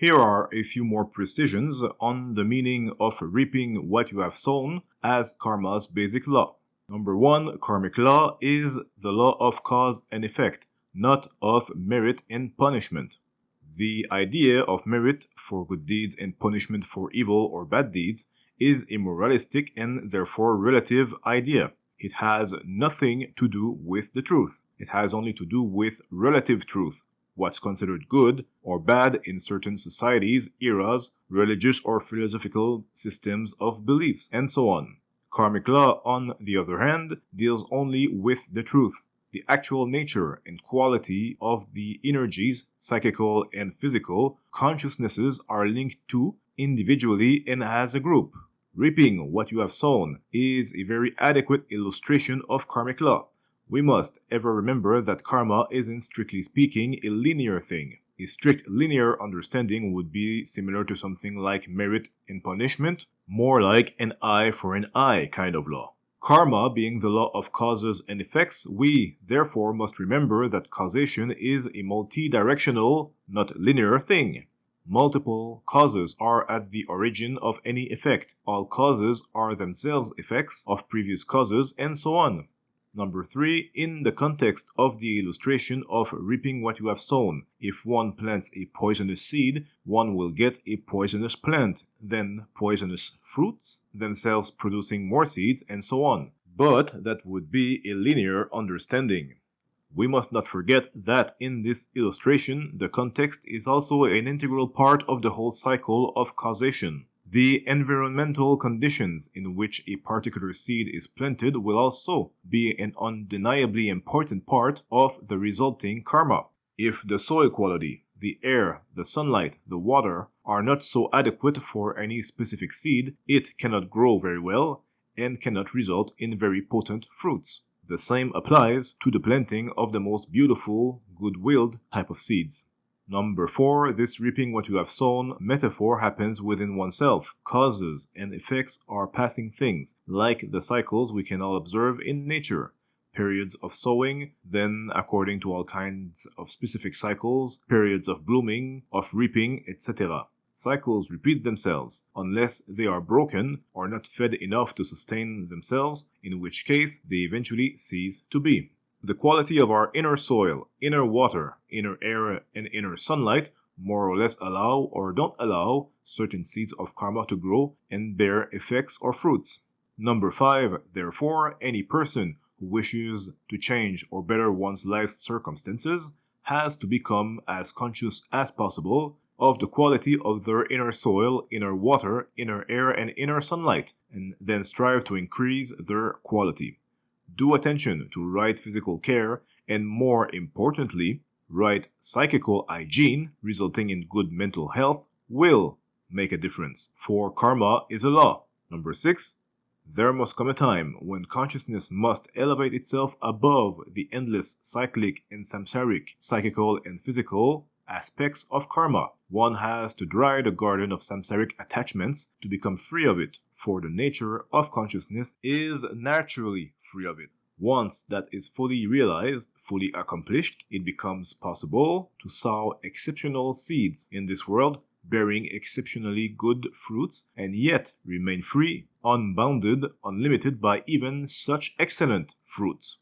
Here are a few more precisions on the meaning of reaping what you have sown as karma's basic law. Number 1, karmic law is the law of cause and effect, not of merit and punishment. The idea of merit for good deeds and punishment for evil or bad deeds is a moralistic and therefore relative idea. It has nothing to do with the truth. It has only to do with relative truth. What's considered good or bad in certain societies, eras, religious or philosophical systems of beliefs, and so on. Karmic law, on the other hand, deals only with the truth. The actual nature and quality of the energies, psychical and physical, consciousnesses are linked to individually and as a group. Reaping what you have sown is a very adequate illustration of karmic law. We must ever remember that karma isn't, strictly speaking, a linear thing. A strict linear understanding would be similar to something like merit and punishment, more like an eye for an eye kind of law. Karma being the law of causes and effects, we therefore must remember that causation is a multi-directional, not linear thing. Multiple causes are at the origin of any effect. All causes are themselves effects of previous causes, and so on. Number 3, in the context of the illustration of reaping what you have sown, if one plants a poisonous seed, one will get a poisonous plant, then poisonous fruits, themselves producing more seeds, and so on. But that would be a linear understanding. We must not forget that in this illustration, the context is also an integral part of the whole cycle of causation. The environmental conditions in which a particular seed is planted will also be an undeniably important part of the resulting karma. If the soil quality, the air, the sunlight, the water are not so adequate for any specific seed, it cannot grow very well and cannot result in very potent fruits. The same applies to the planting of the most beautiful, good-willed type of seeds. Number 4, this reaping what you have sown metaphor happens within oneself. Causes and effects are passing things, like the cycles we can all observe in nature. Periods of sowing, then according to all kinds of specific cycles, periods of blooming, of reaping, etc. Cycles repeat themselves, unless they are broken or not fed enough to sustain themselves, in which case they eventually cease to be. The quality of our inner soil, inner water, inner air, and inner sunlight more or less allow or don't allow certain seeds of karma to grow and bear effects or fruits. Number 5, therefore, any person who wishes to change or better one's life's circumstances has to become as conscious as possible of the quality of their inner soil, inner water, inner air, and inner sunlight, and then strive to increase their quality. Do attention to right physical care, and more importantly, right psychical hygiene, resulting in good mental health, will make a difference, for karma is a law. Number 6, there must come a time when consciousness must elevate itself above the endless cyclic and samsaric, psychical and physical aspects of karma. One has to dry the garden of samsaric attachments to become free of it, for the nature of consciousness is naturally free of it. Once that is fully realized, fully accomplished, it becomes possible to sow exceptional seeds in this world, bearing exceptionally good fruits, and yet remain free, unbounded, unlimited by even such excellent fruits.